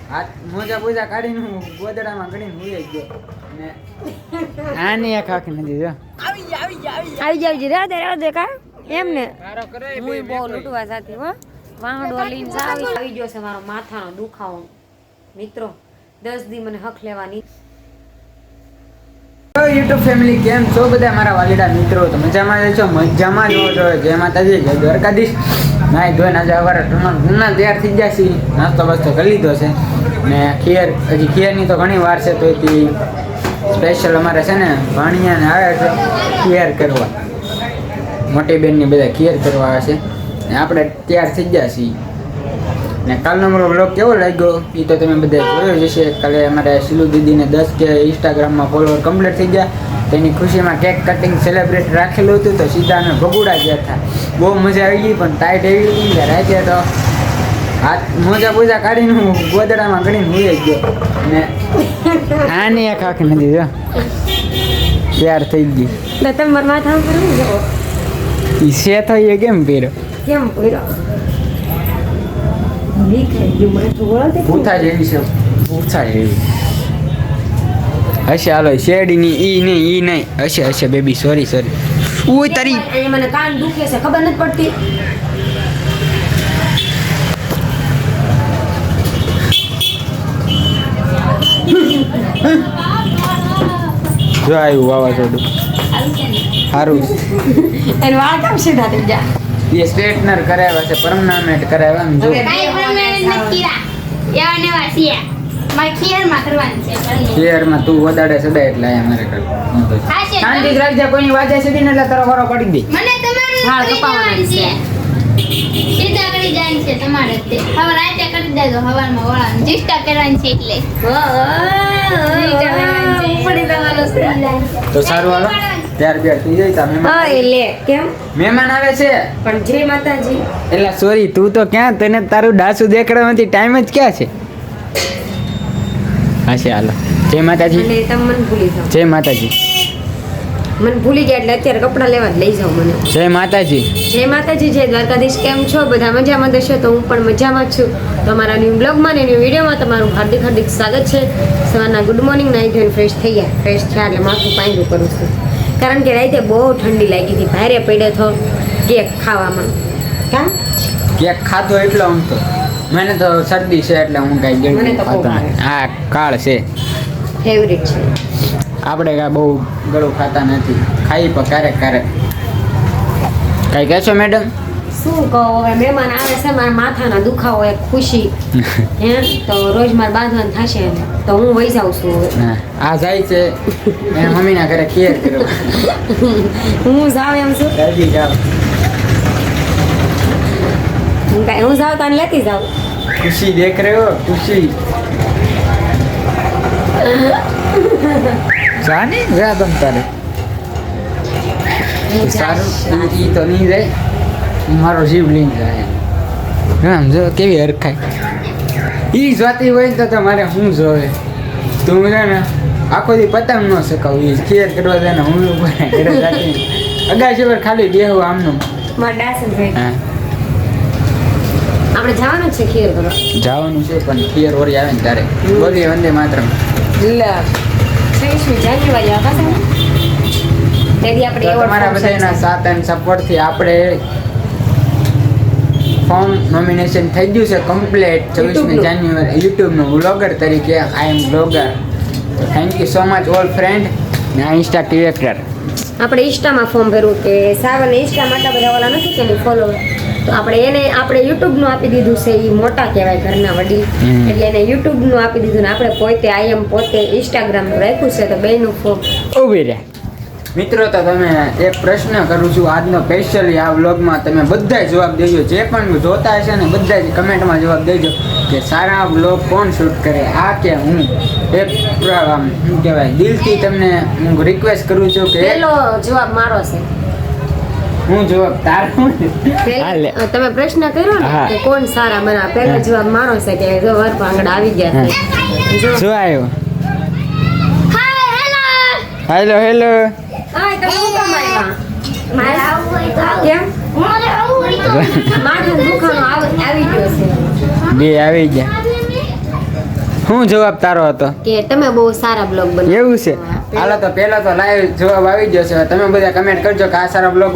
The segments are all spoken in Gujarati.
હાથ મોજા બોજા કાઢીને હું ગોદડામાં ગણીને હુઈ ગયો ને આની એક આંખ નથી જો આવી જાવ રાધે કા એમ ને હું બહુ લૂંટવા સાથે હો વાહડો લઈને આવી ગયો છે મારો માથાનો દુખાવો મિત્રો 10 દી મને હક લેવાની યુટ્યુબ ફેમિલી કેમ છો બધા મારા વાલીડા મિત્રો તો મજામાં છો મજામાં જ છો જય માતાજી જય દ્વારકાધીશ નાઈ ધોઈને આજે સવારે ગુના તૈયાર થઈ ગયા છે નાસ્તો બસ્તો કરી લીધો છે ને ખીર હજી ખીરની તો ઘણી વાર છે તો એથી સ્પેશિયલ અમારે છે ને ભાણિયાને આવે છે ખીર કરવા મોટી બેનની બધા ખીર કરવા આવે છે ને આપણે તૈયાર થઈ ગયા છીએ ને કાલનો મારો બ્લોગ કેવો લાગ્યો એ તો તમે બધા જોયો જ હશે કાલે અમારે શીલુ દીદીને 10 કે ઇન્સ્ટાગ્રામમાં ફોલોવર કમ્પ્લીટ થઈ ગયા તેની ખુશીમાં કેક કટિંગ સેલિબ્રેટ રાખેલું હતું તો સીધા અમે ભગુડા ગયા હતા બહુ મજા આવી ગઈ પણ ટાઈટ એવી હતી કે રાતે તો હાથ મોજા બોજા કાઢીને હું ગોદડામાં ગણીને હુઈ ગયો ને આની એક આંખ નથી જો તૈયાર થઈ ગઈ તમાર માથા પર જો ઈ સે થઈ કેમ પહેર્યો કેમ પહેર્યો પૂથા જેવી છે પૂથા જેવી હશે હાલો શેરડીની ઈ નહીં હશે બેબી સોરી ઉય તારી મને કાન દુખે છે ખબર નથી પડતી જો આવ્યું વાવાઝોડું સારું એનું વાળ કેમ સીધા થઈ જાય એ સ્ટ્રેટનર કરાવ્યા છે પરમનન્ટ કરાવ્યા ને જો ખીરમાં તું વધારે સદાય એટલે અમારે કર શાંતિ રાખજે કોઈની વાજે સીધી ને એટલે તારો વારો પડી દે મને તમારું કપાવવાનું છે સીધા કરી જાય છે તમારે તે હવે રાતે કરી દેજો હવારમાં વળાનું ચિષ્ટા કરવાની છે એટલે તો સારું હાલો ત્યાર બે થઈ જાય તા મહેમાન હા લે કેમ મહેમાન આવે છે પણ જય માતાજી એટલે સોરી તું તો ક્યાં તને તારું ડાસુ દેખાડવાથી ટાઈમ જ ક્યાં છે હાશે હાલો જય માતાજી અને તમે મને ભૂલી જાઓ જય માતાજી મને ભૂલી ગયા એટલે અત્યારે કપડાં લેવા જ લઈ જાઓ મને જય માતાજી જય દ્વારકાધીશ કેમ છો બધા મજામાં હશો તો હું પણ મજામાં જ છું તમારા ન્યૂ બ્લોગમાં ને ન્યૂ વિડીયોમાં તમારું હાર્દિક સ્વાગત છે સવારના ગુડ મોર્નિંગ નાઈ ધોઈને ફ્રેશ થઈ ગયા ફ્રેશ થયા એટલે માથું પાંયરું કરું છું કારણ કે રાતે બહુ ઠંડી લાગી હતી ભારે પડ્યો હતો કેક ખાવામાં કા કેક ખાધો એટલો આમ તો મને તો શરદી છે એટલે હું કાંઈ મને ગળ્યું તો ખાતો બહુ નથી આ કાળ છે ફેવરિટ છે આપણે કાંઈ બહુ ગળું ખાતા નથી ખાઈ પણ ક્યારેક કાંઈ કહેશો મેડમ શું કહો હવે મહેમાન આવે છે મારા માથાના દુખાવો એક ખુશી હે તો રોજ મારે બાંધવાનું થશે તો હું વહી જાઉં છું હવે આ જાય છે એના મમ્મીના ઘરે ખીર કરવા હું જાઉં એમ છું જલ્દી જાઓ હું જાઉં તને લેતી જાઉં ખુશી દેખ રહ્યો ખુશી જાને જા તમ તારે સારું ઈ તો નહીં જાય મારો જીવ લઈને જાય આમ જો કેવી હરખાય ઈ જોતી હોય તો તમારે શું જોવે તું છે ને આખો દી પતંગ ન શકાવું એ ખીર કરવા જાય ને હું ઉપર ઘરે જાતી અગાશી પર ખાલી બેહું આમનું મારા ડાસનભાઈ હા આપણે જવાનું છે ખીર કરવા જવાનું છે પણ ખીર ઓરી આવે ને ત્યારે બોલીએ વંદે માતરમ લે 26મી જાન્યુઆરી આવશે ને તેથી આપણે તમારા બધાના સાથ અને સપોર્ટથી આપણે ફોર્મ નોમિનેશન થઈ ગયું છે કમ્પ્લીટ 24મી જાન્યુઆરી યુટ્યુબનું વ્લોગર તરીકે I am blogger thank you so much all friend ને આ ઇન્સ્ટા ક્રિએટર આપણે ઇન્સ્ટામાં ફોર્મ ભર્યું કે સાવન ઇન્સ્ટા માટે બધા ઓલા નથી કે ફોલો તો આપણે યુટ્યુબનું આપી દીધું છે એ મોટા કહેવાય ઘરના વડીલ એટલે એને યુટ્યુબનું આપી દીધું ને આપણે પોતે ઇન્સ્ટાગ્રામનું રાખ્યું છે તો બેનું ફોર્મ ઉભી રહે મિત્રો તો તમે એક પ્રશ્ન કરું છું આજનો સ્પેશિયલી આ વ્લોગમાં તમે બધા જવાબ દેજો જે પણ જોતા હશે ને બધા જ કમેન્ટમાં જવાબ દેજો કે સારા વ્લોગ કોણ શૂટ કરે આ કે હું એક શું કહેવાય દિલથી તમને હું રિક્વેસ્ટ કરું છું કે પહેલો જવાબ મારો છે હું જવાબ તારો તમે પ્રશ્ન કર્યો ને કે કોણ સારા બના પહેલો જવાબ મારો છે કે જો વર ભાંગડા આવી ગયા છે જો શું આવ્યો હાય હેલો હેલો આય તો હું કેમ આવ્યા મારે આવું હોય તો આવો. કેમ મારે આવું હોય તો માથું દુખાનો આવી ગયો છે બે આવી ગયા શું જવાબ તારો હતો? કે તમે બહુ સારા બ્લોગ બનાવો. એવું છે? હાલો તો પહેલા તો લાઈવ જવાબ આવી ગયો છે. તમે બધા કમેન્ટ કરજો કે આ સારા બ્લોગ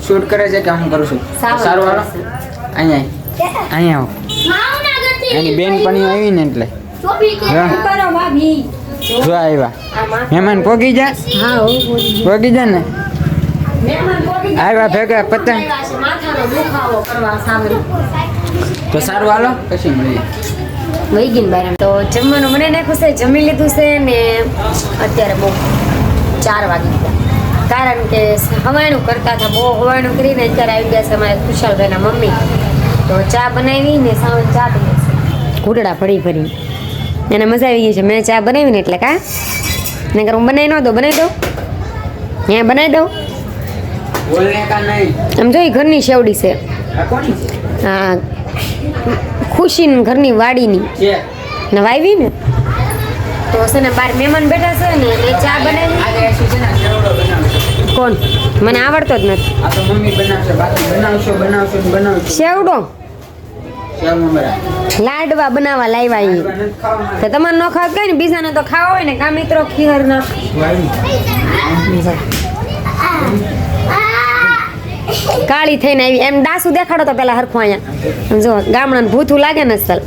શૂટ કરે છે કે હું કરું છું. સારું હાલો અહીંયા આવો. એની બેન પણ આવી ને એટલે જો આવ્યા મહેમાન પોગી જા. હા પોગી જા ને આવ્યા ભેગા પતંગ. માથાનો દુખાવો કરવા સામે તો સારું હાલો પછી મળીએ. વહી ગઈ બહાર. તો જમવાનું મને નાખ્યું છે, જમી લીધું છે ને અત્યારે બહુ 4 વાગી ગયા. કારણ કે હવાણું કરતા હતા, બહુ હવાણું કરીને અત્યારે આવી ગયા છે અમારે ખુશાલભાઈના મમ્મી. તો ચા બનાવી ને સાવન ચા પીએ છે ઘૂંટડા ભરી ભરી. એને મજા આવી ગઈ છે મેં ચા બનાવીને એટલે કા ને હું બનાવી ન દઉં, બનાવી દઉં અહીંયા બનાવી દઉં. બોલને કા નહીં. આમ જોઈ ઘરની શેવડી છે. આ કોની છે? હા ખુશીની ઘરની વાડીની છે ને વાવી ને તો છે ને બાર મહેમાન બેઠા છે ને એટલે ચા બનાવી. આજે એસી છે ને સેવડો બનાવશે. કોણ? મને આવડતો જ નથી. આ તો મમ્મી બનાવશે. બાકી બનાવશો. સેવડો સેવ મમરા લાડવા બનાવવા લાવ્યા ઈ. નથી ખાવાના. તો તમારે ન ખાવ કઈ ને બીજાને તો ખાવા હોય ને કા મિત્રો ખીર ના કાળી થઈને આવી એમ ડાસુ દેખાડો તો પેલા હરખું અહીંયા સમજો ગામડાને ભૂથું લાગે ને સલ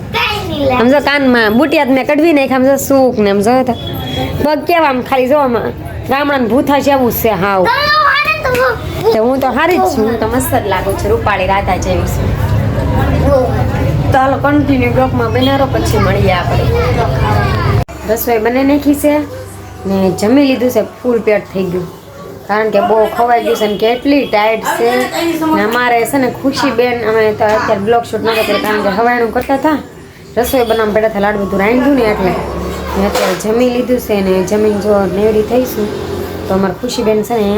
સમજો કાનમાં બુટિયાત મેં કઢવી નાખી સમજો સૂક ને એમ જો તો પગ કેવા આમ ખાલી જો આમાં ગામડાને ભૂથા જેવું છે હાવ. તો હું તો હારી જ છું, હું તો મસ્ત જ લાગુ છું, રૂપાળી રાધા જેવી છું. તો હાલો કન્ટિન્યુ બ્લોકમાં બનારો પછી મળીએ આપણે. રસોઈ બને નાખી છે ને જમી લીધું છે, ફૂલ પેટ થઈ ગયું કારણ કે બહુ ખવાઈ ગયું છે ને કેટલી ટાઈટ છે ને અમારે છે ને ખુશીબેન અમે તો અત્યારે બ્લોગ શૂટ નહોતો કર્યો કારણ કે હવાણું કરતા હતા, રસોઈ બનાવવા બેઠા હતા, લાડ બધું રાંધ્યું ને એટલે ને અત્યારે જમી લીધું છે ને જમીન જો નેવડી થઈશું તો અમારે ખુશીબેન છે ને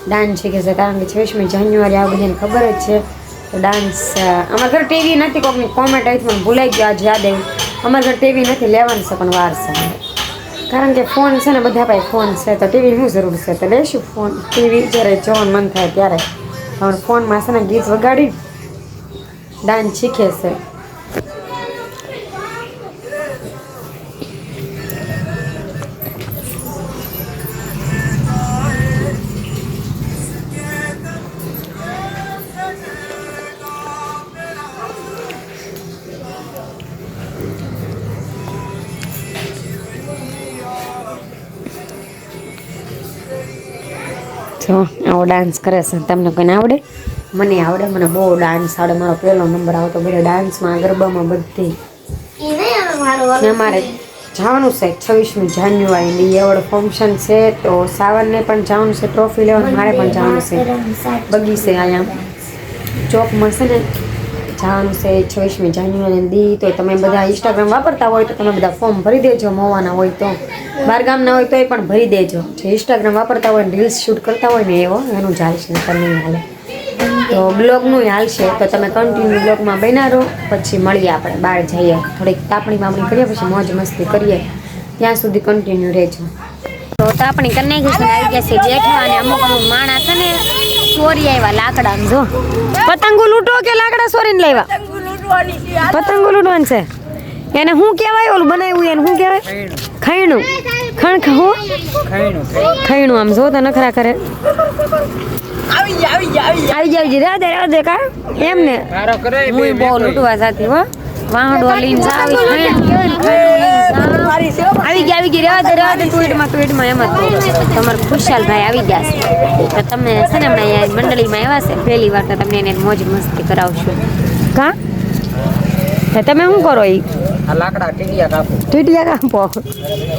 ડાન્સ શીખે છે કારણ કે 26મી જાન્યુઆરી આ બધાને ખબર જ છે. તો ડાન્સ અમારા ઘર ટીવી નથી, કોઈકની કોમેન્ટ આવી મને ભૂલાઈ ગયો આજે યાદ આવ્યું. અમારા ઘર ટીવી નથી, લેવાનું છે પણ વાર છે કારણ કે ફોન છે ને બધા પાસે ફોન છે તો ટીવીની શું જરૂર છે તો લઈશું ફોન. ટીવી જ્યારે જોવાનું મન થાય ત્યારે હવે ફોનમાં છે ને ગીત વગાડી ડાન્સ શીખે છે. જો આવો ડાન્સ કરે છે. તમને કોઈને આવડે? મને આવડે, મને બહુ ડાન્સ આવડે. મારો પહેલો નંબર આવતો બધે ડાન્સમાં, ગરબામાં બધી. ને અમારે જવાનું છે 26મી જાન્યુઆરીની એવોર્ડ ફંક્શન છે તો સાવનને પણ જવાનું છે ટ્રોફી લેવાનું, મારે પણ જવાનું છે બગીચે અહીંયા ચોકમાં છે ને જવાનું છે 26મી જાન્યુઆરી દી. તો તમે બધા ઇન્સ્ટાગ્રામ વાપરતા હોય તો તમે બધા ફોર્મ ભરી દેજો, મોવાના હોય તો, બહાર ગામના હોય તો એ પણ ભરી દેજો. જે ઇન્સ્ટાગ્રામ વાપરતા હોય ને રીલ્સ શૂટ કરતા હોય ને એવો એનું જ હાલશે ને નહીં હાલે તો બ્લોગનું હાલશે. તો તમે કન્ટિન્યુ બ્લોગમાં બન્યા રહો, પછી મળીએ આપણે બહાર જઈએ, થોડીક તાપણી બાપણી કરીએ, પછી મોજ મસ્તી કરીએ, ત્યાં સુધી કન્ટિન્યુ રહેજો. તો તાપણી કરી નાખી છે, આવી ગયા છે બેઠવા અને અમુક માણસ છે ને ચોરી આવ્યા લાકડા. જો પતંગો લૂંટો કે લાકડા ચોરીને લાવ્યા? પતંગો લૂંટવાનું છે. એને શું કહેવાય ઓલું બનાવ્યું એને શું કહેવાય? ખૈણું. ખૈણું આમ જો તો નખરા કરે. આવી જાવ રેવા દે કા એમ ને હું બહુ લૂંટવા સાથે હો વાહડો લઈને આવી ગઈ રેવા દે ટ્વીટમાં એમ જ તમારે ખુશાલભાઈ આવી ગયા છે તો તમે છે ને હમણાં મંડળીમાં આવ્યા છે પહેલી વાર તો તમને એને મોજ મસ્તી કરાવશું. કા તમે શું કરો? એ લાકડા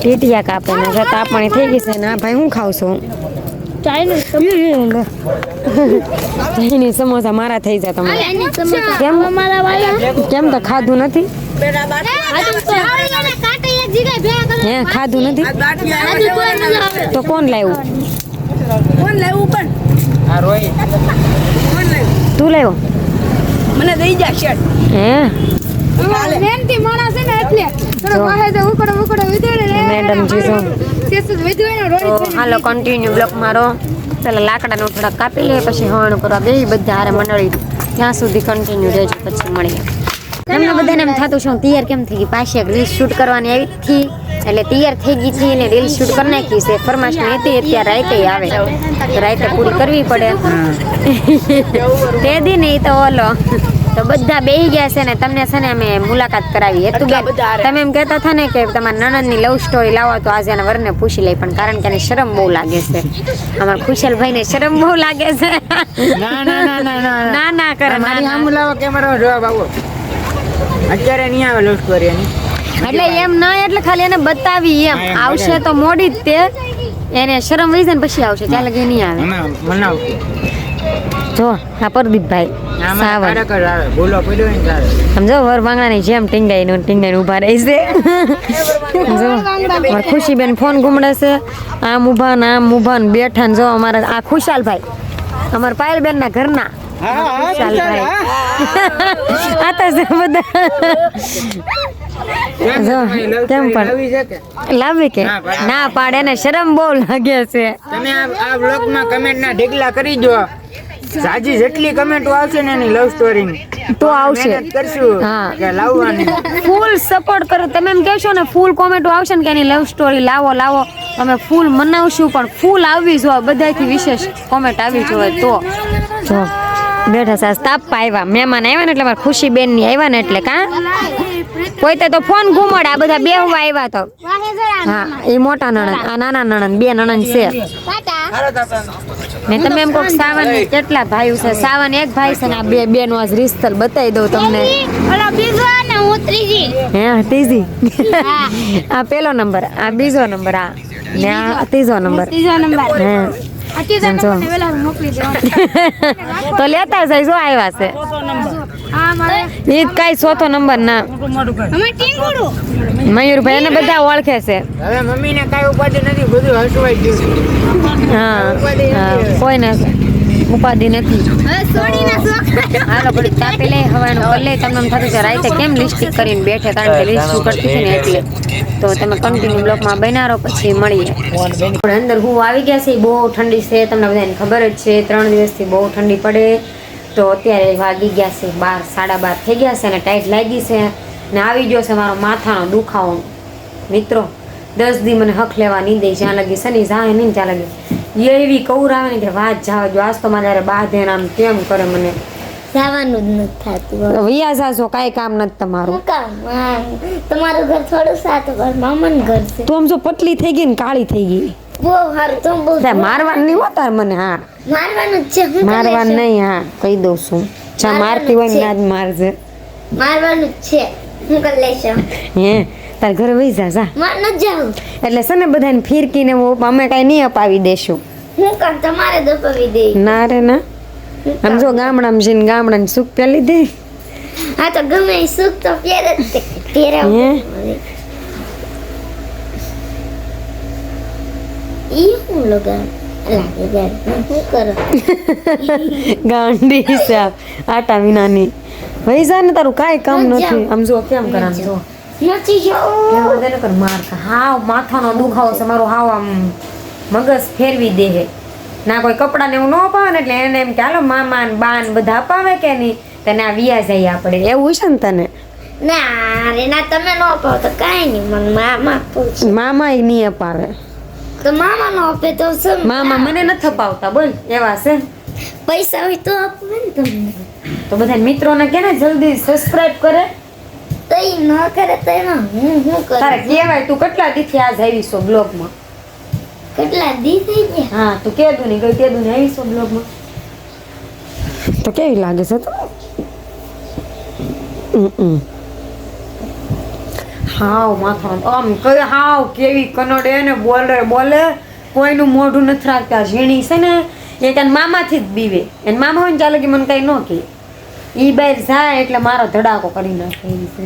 ટીટિયા કાપે ને જો તાપણી થઈ ગઈ છે ને ભાઈ હું ખાવ છું ચાઇનીઝ સમોસા મારા થઈ જાય તમારે કેમ તો ખાધું નથી? હે ખાધું નથી તો કોણ લાવ્યું? તું લાવ્યો? મને દઈ જા શર્ટ હે મેનથી માણસ છે ને એટલે થોડો વાહે તો ઉકડો વિધેડે મેડમ જી જો સેસ વિધેડે રોડી હાલો કન્ટિન્યુ બ્લોક મારો. પેલા લાકડાનું થોડાક કાપી લે પછી હવાણું કરવા બે બધા હારે મંડળી ત્યાં સુધી કન્ટિન્યુ રહેજો પછી મળીએ. તમને બધાને એમ થતું છે હું તૈયાર કેમ થઈ ગઈ, પાછી એક રીલ્સ શૂટ કરવાની આવી હતી એટલે તૈયાર થઈ ગઈ હતી અને રીલ્સ શૂટ કરી નાખી છે. ફરમાશની હતી અત્યારે રાતે આવે તો રાતે પૂરી કરવી પડે. તે દી નહીં તો ઓલો તો બધા બેહી ગયા છે ને તમને છે ને અમે મુલાકાત કરાવી. હેતુબેન તમે એમ કહેતા હતા ને કે તમારા નણંદની લવ સ્ટોરી લાવો તો આજે એના વરને પૂછી લઈ, પણ કારણ કે એને શરમ બહુ લાગે છે. અમારા ખુશાલભાઈને શરમ બહુ લાગે છે. ના કરે મારી આમ લાવો કેમેરા જવાબ આવો. અત્યારે નહીં આવે લવ સ્ટોરી એની. એટલે એમ ના એટલે ખાલી એને બતાવી એમ આવશે તો મોડી જ તે એને શરમ વહી જાય ને પછી આવશે ત્યાં લગી નહીં આવે. મનાવતી જો આ પ્રદીપભાઈ સાવન બોલો પડ્યો ને ચાલે. સમજો વર વાંગણાની જેમ ટીંગાઈને ઊભા રહી છે. જો અમારા ખુશીબેન ફોન ઘૂમડે છે, આમ ઊભા ને બેઠા ને જો અમારા આ ખુશાલભાઈ અમારા પાયલબેન ના ઘરના ખુશાલભાઈ આ તો છે બધા. જો કેમ પણ લાવી કે ના પાડે ને શરમ બહુ લાગે છે. તમે આ બ્લોગમાં કમેન્ટ ના ઢગલા કરી દો. સાજી જેટલી કમેન્ટો આવશે ને એની લવ સ્ટોરી તો આવશે. કરશું હા. કે લાવવાની ફૂલ સપોર્ટ કરો. તમે એમ કહેશો ને ફૂલ કોમેન્ટો આવશે ને કે એની લવ સ્ટોરી લાવો અમે ફૂલ મનાવશું, પણ ફૂલ આવવી જોઈએ, બધાથી વિશેષ કોમેન્ટ આવી જોઈએ. તો જો બેઠા છે તાપા આવ્યા, મહેમાન આવ્યા ને એટલે મારા ખુશીબેન ની આવ્યા ને એટલે કા કોઈ તો ફોન ઘુમડ આ બધા બેહવા આવ્યા તો. હા એ મોટા નણંદ આ નાના નણંદ, બે નણંદ છે. ને તમે એમ કહો સાવન કેટલા ભાઈઓ છે? સાવન એક ભાઈ છે ને આ બે બેનો આજ રિશ્તલ બતાવી દઉં તમને. ઓલો બીજો ને હું ત્રીજી. હે ત્રીજી આ પેલો નંબર, આ બીજો નંબર, આ ને આ ત્રીજો નંબર. ત્રીજો નંબર હે ત્રીજો નંબર વેલા મોકલી દે. તો લેતા જાય જો આવ્યા છે. આ મારે ઈ કઈ ચોથો નંબર ના અમે ટીંગુડુ મયુરભાઈ એને બધા ઓળખે છે. હવે મમ્મીને કાંઈ ઉપાધિ નથી, બધું હસવાઈ ગયું. હા કોઈને ઉપાધિ નથી. હવે સોડીના શોખ. હાલો ઘડી તાપી લઈ હવાનું કરી લઈ. તમને એમ થતું છે રાતે કેમ લિપસ્ટિક કરીને બેઠે, કારણ કે લિપસ્ટિક કરતી હતી ને એટલે. તો તમે કન્ટિન્યુ બ્લોકમાં બનારો પછી મળીએ. અંદર હું આવી ગયા છે, બહુ ઠંડી છે, તમને બધાને ખબર જ છે. 3 દિવસથી બહુ ઠંડી પડે. તો અત્યારે વાગી ગયા છે 12, 12:30 થઈ ગયા છે અને ટાઈટ લાગી છે ને આવી ગયો છે મારો માથાનો દુખાવો. મિત્રો 10 દી મને હક લેવા નહીં દે, જ્યાં લગી શનિ જાય નહીં ત્યાં લગી એવી કૌર આવે ને કે વાત જવા જો. આજ તો મારે બાંધે આમ કેમ કરે મને જવાનું જ નથી થતું. વૈયા જાજો, કાંઈ કામ નથી તમારું. તમારું ઘર થોડું સાતું પણ મામાનું ઘર છે. તું આમ જો પતલી થઈ ગઈ ને કાળી થઈ ગઈ. બહુ સારું તો બહુ મારવાનું નહીં હોતા મને. હા મારવાનું જ છે. મારવાનું નહીં. હા કહી દઉં છું, જા મારતી હોય ને આજ મારજે. મારવાનું જ છે. હું કરી લઈશ. હે તાર ઘરે વહી જા. માર ન જાઉં. એટલે છે ને બધાને ફિરકીને અમે કાંઈ નહીં અપાવી દેશું. હું કામ તમારે દપાવી દે. ના રે ના. આમ જો ગામડામાં જઈને ગામડાની સુખ પેલી દે. હા તો ગમે એ સુખ તો પહેરે જ તે. પહેરાવ. ઈ હું લગાવ લાગે હું કરો ગાંડી હિસાબ આટા વિનાની. વહી જા ને, તારું કાંઈ કામ નથી. આમ જો કેમ કરે, આમ જો નથી જાઉં. બધાને કર માર ખા. હાવ માથાનો દુખાવો છે મારો, હાવ આમ મગજ ફેરવી દે હે. ના કોઈ કપડાને એવું ન અપાવે ને એટલે એને એમ કે હાલો મામા ને બા ને બધા અપાવે કે નહીં, તને આ વિયા જઈએ આપણે, એવું છે ને તને. ના રે ના, તમે ન અપાવો તો કાંઈ નહીં. મને મામા પૂછ. મામા એ નહીં અપાવે. તો મામા નો આપે તો શું? મામા મને નથી અપાવતા, બોલ એવા છે. પૈસા હોય તો આપે ને તમને. તો બધા મિત્રોને કે ને જલ્દી સબસ્ક્રાઇબ કરે. તો ઈ ન કરે તો એમાં હું કરું? તારે કહેવાય તું કેટલા દીથી આજ આવી છો બ્લોગમાં? કેટલા દી થઈ ગયા? હા તું કેદું નહીં ગઈ, કેદું નહીં આવી છો બ્લોગમાં. તો કેવી લાગે છે તો? હાવ માથામાં આમ કઈ હાવ કેવી કનડે ને બોલે કોઈનું મોઢું નથી રાખતા. ઝીણી છે ને એ તને મામાથી જ બીવે. એને મામા હોય ને ચાલે કે મને કઈ ન કહે, ઈ બહાર જાય એટલે મારો ધડાકો કરી નાખે. એવી છે.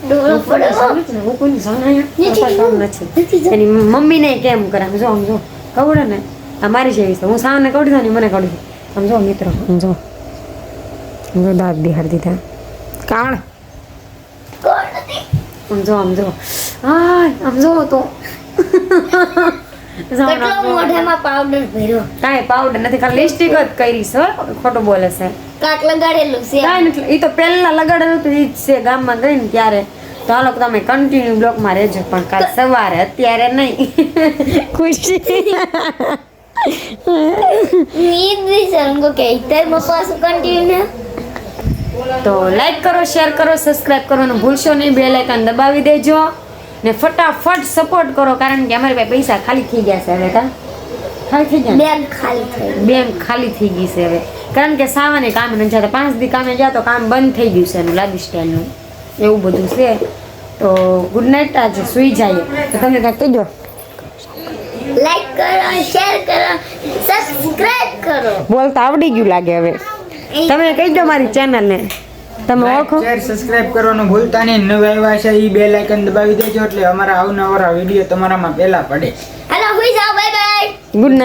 ડોળો પડો. હું કોઈની જણાયા કામ નથી. એની મમ્મીને કેમ કરે, આમ જો કવડે ને આ મારી જેવી છે. હું સાવને કવડી દઉં ને મને કવડી દઉં. આમ જો મિત્રો, આમ જો દાંત બિહાડી દીધા કાળ. આમ જો હા આમ જો તો કેટલો મોઢામાં પાવડર ભર્યો કાંઈ પાવડર નથી, ખાલી લિપસ્ટિક જ કરીશ હો. ખોટું બોલે છે. કાક લગાડેલું છે કાંઈ નથી, એ તો પહેલા લગાડેલું હતું ઈ જ છે ગામમાં ગઈ ને ત્યારે. તો હાલો તમે કન્ટિન્યુ બ્લોગમાં રહેજો, પણ કાલ સવારે, અત્યારે નહીં. ખુશી નીંદ વિસરંગો કે ઇતર મપાસ કન્ટિન્યુ તો લાઈક કરો, શેર કરો, સબસ્ક્રાઇબ કરવાનું ભૂલશો નહીં. બેલ આઇકન દબાવી દેજો ને ફટાફટ સપોર્ટ કરો, કારણ કે અમારી પાસે પૈસા ખાલી થઈ ગયા છે હવે. ખાલી થઈ ગયા, બેગ ખાલી થઈ બેંક ખાલી થઈ ગઈ છે હવે, કારણ કે સાવાને કામે નથી જતા. 5 દી કામે ગયા તો કામ બંધ થઈ ગયું છે એનું, લાદી સ્ટાઇલનું એવું બધું છે. તો ગુડ નાઇટ, આજે સુઈ જઈએ. તો તમે કાંઈક કહેજો. લાઈક કરો, શેર કરો, સબસ્ક્રાઇબ કરો. બોલતા આવડી ગયું લાગે હવે. તમે કહેજો મારી ચેનલને, તમે ઓળખો. શેર સબસ્ક્રાઇબ કરવાનું ભૂલતા નહીં. નવા આવ્યા છે એ બેલ આઇકન દબાવી દેજો એટલે અમારા અવનવા વિડીયો તમારામાં પહેલા પડે. હેલો હુઈ જાઓ, બાય બાય. Good night.